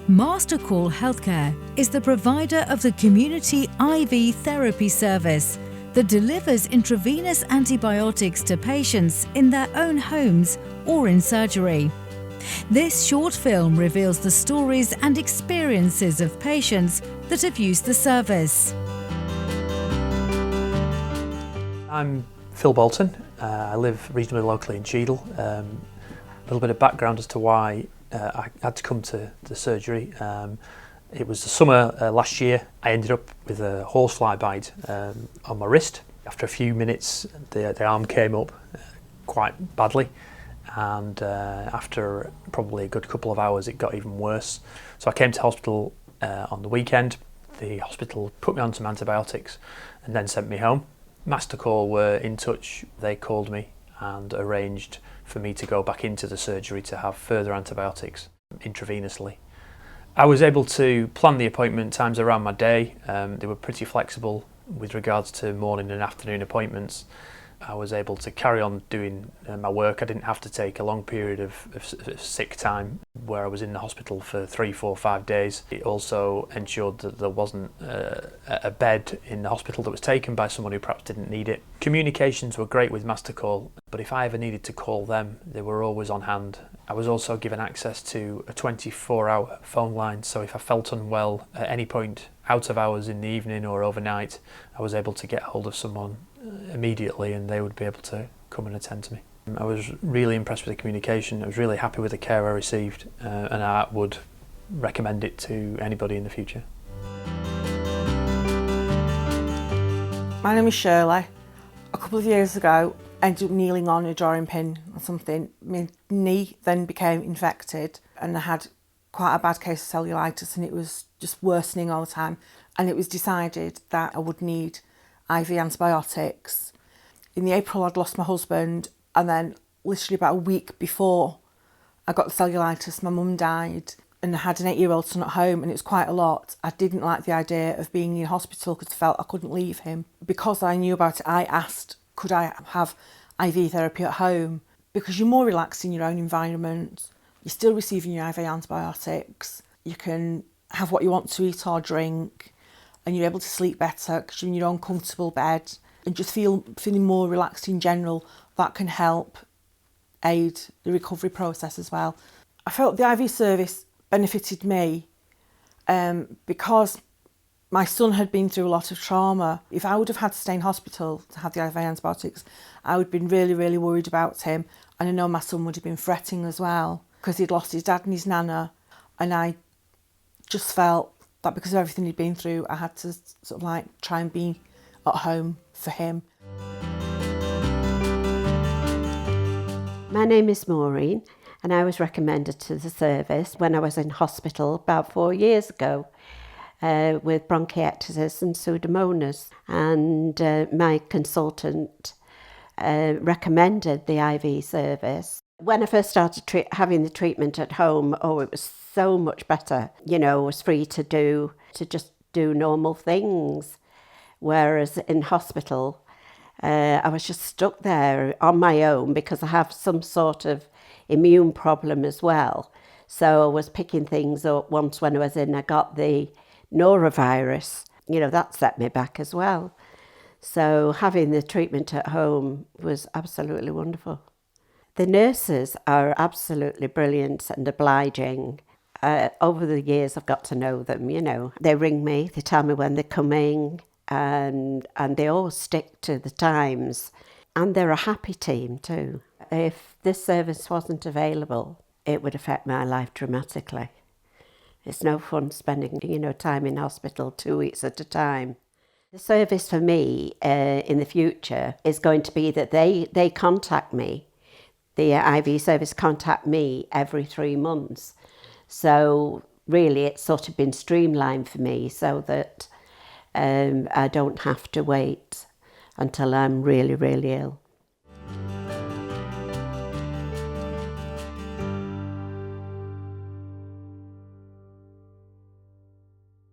Mastercall Healthcare is the provider of the community IV therapy service that delivers intravenous antibiotics to patients in their own homes or in surgery. This short film reveals the stories and experiences of patients that have used the service. I'm Phil Bolton. I live reasonably locally in Cheadle. A little bit of background as to why I had to come to the surgery. It was the summer last year. I ended up with a horsefly bite on my wrist. After a few minutes, the arm came up quite badly, and after probably a good couple of hours, it got even worse. So I came to hospital on the weekend. The hospital put me on some antibiotics and then sent me home. Mastercall were in touch. They called me and arranged for me to go back into the surgery to have further antibiotics intravenously. I was able to plan the appointment times around my day. They were pretty flexible with regards to morning and afternoon appointments. I was able to carry on doing my work. I didn't have to take a long period of sick time where I was in the hospital for 3, 4, 5 days. It also ensured that there wasn't a bed in the hospital that was taken by someone who perhaps didn't need it. Communications were great with Mastercall, but if I ever needed to call them, they were always on hand. I was also given access to a 24-hour phone line, so if I felt unwell at any point out of hours in the evening or overnight, I was able to get hold of someone immediately and they would be able to come and attend to me. I was really impressed with the communication. I was really happy with the care I received, and I would recommend it to anybody in the future. My name is Shirley. A couple of years ago, I ended up kneeling on a drawing pin or something. My knee then became infected and I had quite a bad case of cellulitis, and it was just worsening all the time. And it was decided that I would need IV antibiotics. In the April, I'd lost my husband, and then literally about a week before I got the cellulitis, my mum died, and I had an 8-year-old son at home, and it was quite a lot. I didn't like the idea of being in hospital because I felt I couldn't leave him. Because I knew about it, I asked, could I have IV therapy at home? Because you're more relaxed in your own environment. You're still receiving your IV antibiotics. You can have what you want to eat or drink, and you're able to sleep better because you're in your own comfortable bed and just feeling more relaxed in general. That can help aid the recovery process as well. I felt the IV service benefited me because my son had been through a lot of trauma. If I would have had to stay in hospital to have the IV antibiotics, I would have been really, really worried about him. And I know my son would have been fretting as well because he'd lost his dad and his nana. And I just felt that because of everything he'd been through, I had to sort of like try and be at home for him. My name is Maureen, and I was recommended to the service when I was in hospital about 4 years ago with bronchiectasis and pseudomonas, and my consultant recommended the IV service. When I first started having the treatment at home, it was so much better. You know, I was free to just do normal things. Whereas in hospital, I was just stuck there on my own because I have some sort of immune problem as well. So I was picking things up. Once when I was in, I got the norovirus. You know, that set me back as well. So having the treatment at home was absolutely wonderful. The nurses are absolutely brilliant and obliging. Over the years, I've got to know them, you know. They ring me, they tell me when they're coming, and they all stick to the times. And they're a happy team too. If this service wasn't available, it would affect my life dramatically. It's no fun spending, time in hospital 2 weeks at a time. The service for me in the future is going to be that they contact me. The IV service contact me every 3 months. So really it's sort of been streamlined for me so that I don't have to wait until I'm really, really ill.